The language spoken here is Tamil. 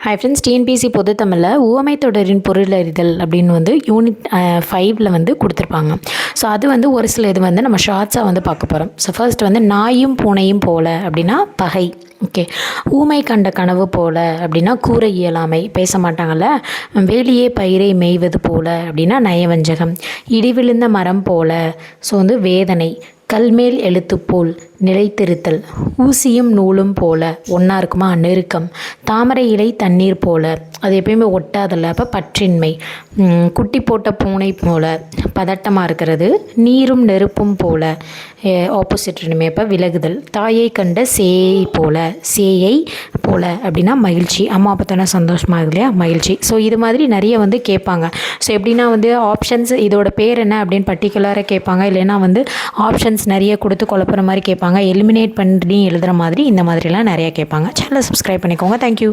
ஹாய் ஃப்ரெண்ட்ஸ், டிஎன்பிஎஸ்சி பொதுத்தமிழில் உவமை தொடரின் பொருளறிதல் அப்படின்னு யூனிட் 5ல் கொடுத்துருப்பாங்க. ஸோ அது ஒரு சில இது நம்ம ஷார்ட்ஸாக பார்க்க போகிறோம். ஸோ ஃபர்ஸ்ட் நாயும் பூனையும் போல அப்படின்னா பகை. ஓகே. ஊமை கண்ட கனவு போல அப்படின்னா கூற இயலாமை, பேச மாட்டாங்கள்ல. வேலியே பயிரை மேய்வது போல அப்படின்னா நயவஞ்சகம். இடி விழுந்த மரம் போல, ஸோ வேதனை. கல்மேல் எழுத்து போல், நிலைத்திருத்தல். ஊசியும் நூலும் போல, ஒன்றா இருக்குமா, நெருக்கம். தாமரை இலை தண்ணீர் போல, அது எப்பயுமே ஒட்டாதல்ல, அப்போ பற்றின்மை. குட்டி போட்ட பூனை போல, பதட்டமாக இருக்கிறது. நீரும் நெருப்பும் போல, ஆப்போசிட் ரெண்டுமே, அப்போ விலகுதல். தாயை கண்ட சேயை போல, சேயை போல அப்படின்னா மகிழ்ச்சி. அம்மா பார்த்தோன்னா சந்தோஷமாக இருக்கு இல்லையா, மகிழ்ச்சி. ஸோ இது மாதிரி நிறைய கேட்பாங்க. ஸோ எப்படின்னா ஆப்ஷன்ஸ் இதோட பேர் என்ன அப்படின்னு பர்டிகுலராக கேட்பாங்க. இல்லைன்னா ஆப்ஷன்ஸ் நிறைய கொடுத்து குழப்புற மாதிரி கேட்பாங்க. எலிமினேட் பண்ணி எழுதுகிற மாதிரி இந்த மாதிரிலாம் நிறையா கேட்பாங்க. சேனலை சப்ஸ்கிரைப் பண்ணிக்கோங்க. தேங்க்யூ.